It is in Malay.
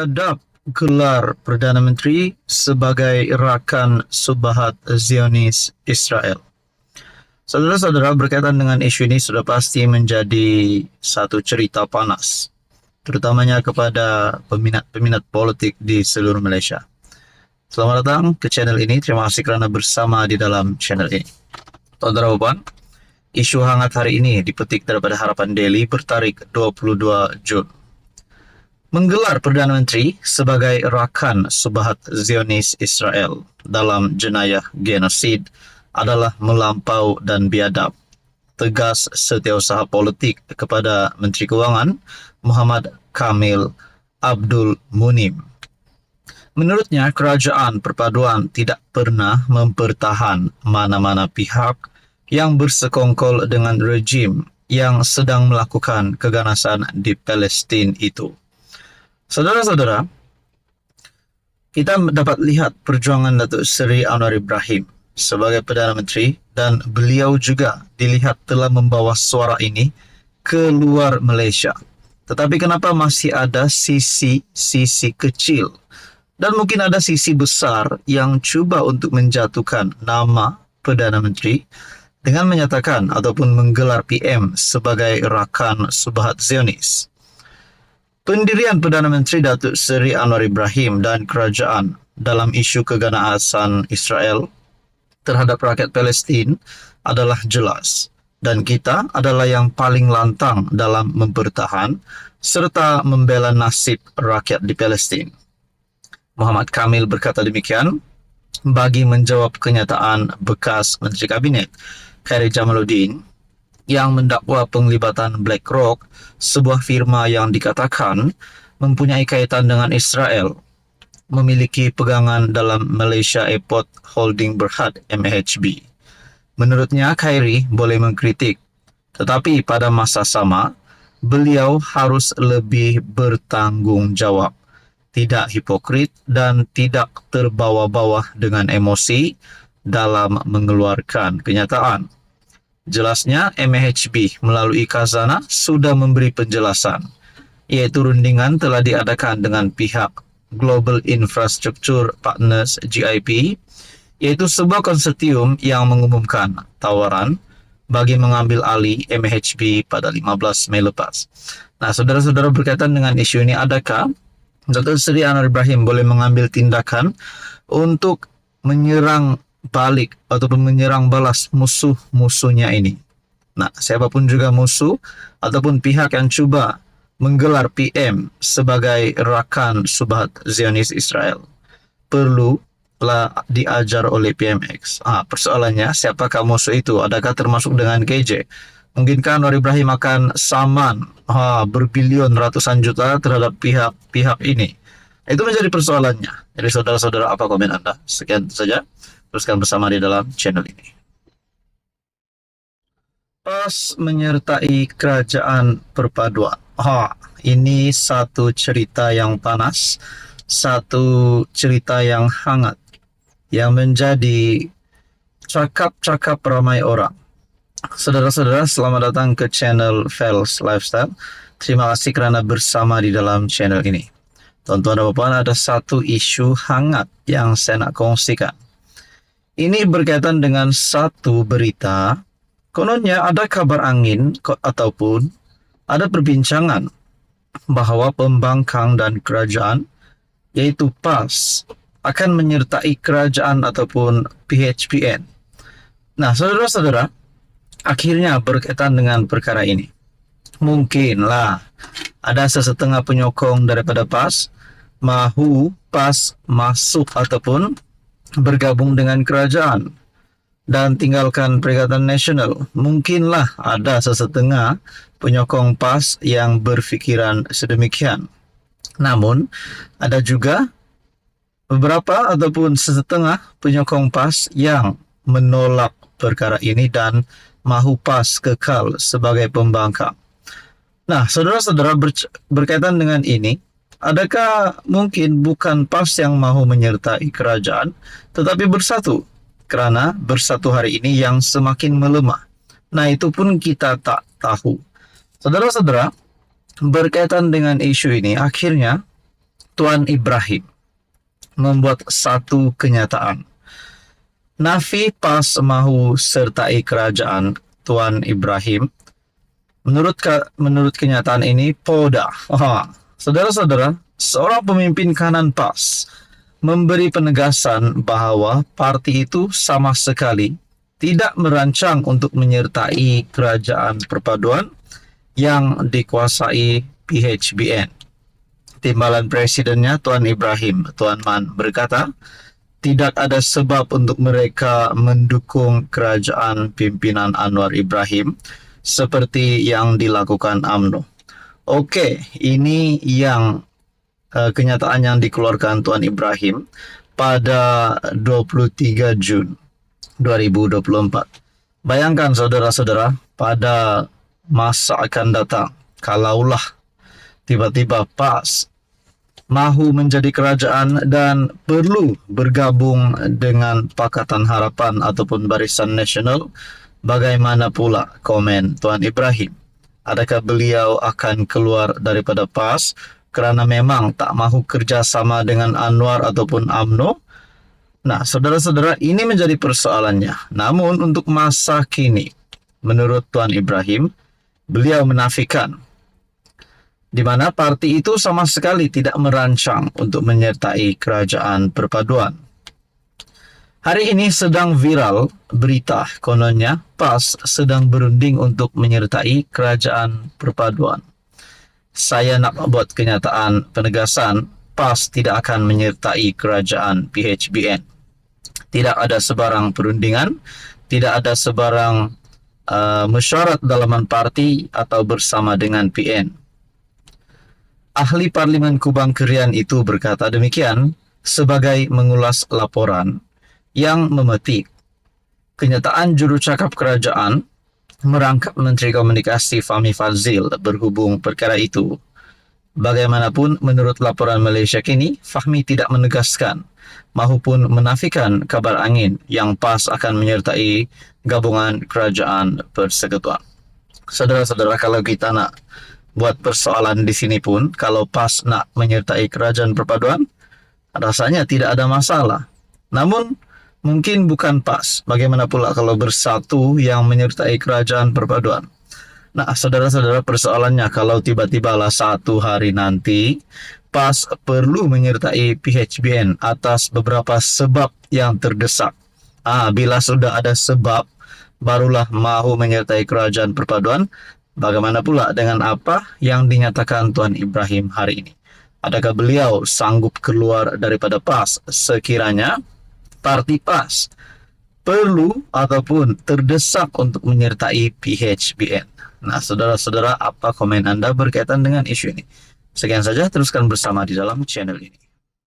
biadab gelar Perdana Menteri sebagai rakan Subhat Zionis Israel. Saudara-saudara, berkaitan dengan isu ini sudah pasti menjadi satu cerita panas, terutamanya kepada peminat-peminat politik di seluruh Malaysia. Selamat datang ke channel ini. Terima kasih kerana bersama di dalam channel ini. Saudara Puan, isu hangat hari ini dipetik daripada Harapan Daily bertarikh 22 Jun. Menggelar Perdana Menteri sebagai rakan Subhat Zionis Israel dalam jenayah genosid adalah melampau dan biadab, tegas Setiausaha Politik kepada Menteri Kewangan Muhammad Kamil Abdul Munim. Menurutnya, kerajaan perpaduan tidak pernah mempertahan mana-mana pihak yang bersekongkol dengan rejim yang sedang melakukan keganasan di Palestin itu. Saudara-saudara, kita dapat lihat perjuangan Datuk Seri Anwar Ibrahim sebagai Perdana Menteri, dan beliau juga dilihat telah membawa suara ini ke luar Malaysia. Tetapi kenapa masih ada sisi kecil dan mungkin ada sisi besar yang cuba untuk menjatuhkan nama Perdana Menteri dengan menyatakan ataupun menggelar PM sebagai rakan Subhat Zionis? Pendirian Perdana Menteri Datuk Seri Anwar Ibrahim dan kerajaan dalam isu keganasan Israel terhadap rakyat Palestin adalah jelas, dan kita adalah yang paling lantang dalam mempertahan serta membela nasib rakyat di Palestin. Muhammad Kamil berkata demikian bagi menjawab kenyataan bekas Menteri Kabinet Khairy Jamaluddin yang mendakwa penglibatan BlackRock, sebuah firma yang dikatakan mempunyai kaitan dengan Israel, memiliki pegangan dalam Malaysia Airport Holding Berhad MAHB. Menurutnya, Khairy boleh mengkritik, tetapi pada masa sama, beliau harus lebih bertanggungjawab, tidak hipokrit dan tidak terbawa-bawa dengan emosi dalam mengeluarkan kenyataan. Jelasnya, MAHB melalui Khazanah sudah memberi penjelasan, iaitu rundingan telah diadakan dengan pihak Global Infrastructure Partners GIP, iaitu sebuah konsortium yang mengumumkan tawaran bagi mengambil alih MAHB pada 15 Mei lepas. Nah, saudara-saudara, berkaitan dengan isu ini, adakah Datuk Seri Anwar Ibrahim boleh mengambil tindakan untuk menyerang balik ataupun menyerang balas musuh-musuhnya ini? Nah, siapapun juga musuh ataupun pihak yang cuba menggelar PM sebagai rakan Subhat Zionis Israel perlulah diajar oleh PMX. Persoalannya, siapakah musuh itu? Adakah termasuk dengan KJ? Mungkinkah Anwar Ibrahim akan saman berbilion ratusan juta terhadap pihak ini? Itu menjadi persoalannya. Jadi saudara-saudara, apa komen Anda? Sekian saja. Teruskan bersama di dalam channel ini. PAS menyertai kerajaan perpaduan. Ini satu cerita yang panas, satu cerita yang hangat, yang menjadi cakap-cakap ramai orang. Saudara-saudara, selamat datang ke channel Fels Lifestyle. Terima kasih kerana bersama di dalam channel ini. Tuan-tuan dan puan, ada satu isu hangat yang saya nak kongsikan. Ini berkaitan dengan satu berita. Kononnya ada kabar angin ataupun ada perbincangan bahawa pembangkang dan kerajaan, yaitu PAS, akan menyertai kerajaan ataupun PHPN. Nah, saudara-saudara, akhirnya berkaitan dengan perkara ini, mungkinlah ada sesetengah penyokong daripada PAS mahu PAS masuk ataupun bergabung dengan kerajaan dan tinggalkan Perikatan Nasional. Mungkinlah ada sesetengah penyokong PAS yang berfikiran sedemikian. Namun, ada juga beberapa ataupun sesetengah penyokong PAS yang menolak perkara ini dan mahu PAS kekal sebagai pembangkang. Nah, saudara-saudara, berkaitan dengan ini, adakah mungkin bukan PAS yang mahu menyertai kerajaan, tetapi bersatu? Kerana bersatu hari ini yang semakin melemah. Nah, itu pun kita tak tahu. Saudara-saudara, berkaitan dengan isu ini, akhirnya Tuan Ibrahim membuat satu kenyataan. Nafi PAS mahu sertai kerajaan Tuan Ibrahim. Menurut kenyataan ini, poda. Saudara-saudara, seorang pemimpin kanan PAS memberi penegasan bahawa parti itu sama sekali tidak merancang untuk menyertai kerajaan perpaduan yang dikuasai PHBN. Timbalan Presidennya Tuan Ibrahim, Tuan Man, berkata, tidak ada sebab untuk mereka mendukung kerajaan pimpinan Anwar Ibrahim seperti yang dilakukan UMNO. Okey, ini yang kenyataan yang dikeluarkan Tuan Ibrahim pada 23 Jun 2024. Bayangkan saudara-saudara, pada masa akan datang, kalaulah tiba-tiba PAS mahu menjadi kerajaan dan perlu bergabung dengan Pakatan Harapan ataupun Barisan Nasional, bagaimana pula komen Tuan Ibrahim? Adakah beliau akan keluar daripada PAS kerana memang tak mahu kerjasama dengan Anwar ataupun UMNO? Nah, saudara-saudara, ini menjadi persoalannya. Namun untuk masa kini, menurut Tuan Ibrahim, beliau menafikan di mana parti itu sama sekali tidak merancang untuk menyertai kerajaan perpaduan. Hari ini sedang viral berita kononnya PAS sedang berunding untuk menyertai kerajaan perpaduan. Saya nak buat kenyataan penegasan, PAS tidak akan menyertai kerajaan PHBN. Tidak ada sebarang perundingan, tidak ada sebarang mesyuarat dalaman parti atau bersama dengan PN. Ahli Parlimen Kubang Kerian itu berkata demikian sebagai mengulas laporan yang memetik kenyataan jurucakap kerajaan merangkap Menteri Komunikasi Fahmi Fadzil berhubung perkara itu. Bagaimanapun, menurut laporan Malaysia kini, Fahmi tidak menegaskan maupun menafikan kabar angin yang PAS akan menyertai gabungan kerajaan persekutuan. Saudara-saudara, kalau kita nak buat persoalan di sini pun, kalau PAS nak menyertai kerajaan perpaduan, rasanya tidak ada masalah. Namun, mungkin bukan PAS. Bagaimana pula kalau bersatu yang menyertai kerajaan perpaduan? Nah, saudara-saudara, persoalannya kalau tiba-tiba lah satu hari nanti PAS perlu menyertai PHBN atas beberapa sebab yang terdesak. Bila sudah ada sebab, barulah mahu menyertai kerajaan perpaduan. Bagaimana pula dengan apa yang dinyatakan Tuan Ibrahim hari ini? Adakah beliau sanggup keluar daripada PAS sekiranya parti PAS perlu ataupun terdesak untuk menyertai PHBN? Nah, saudara-saudara, apa komen anda berkaitan dengan isu ini? Sekian saja, teruskan bersama di dalam channel ini.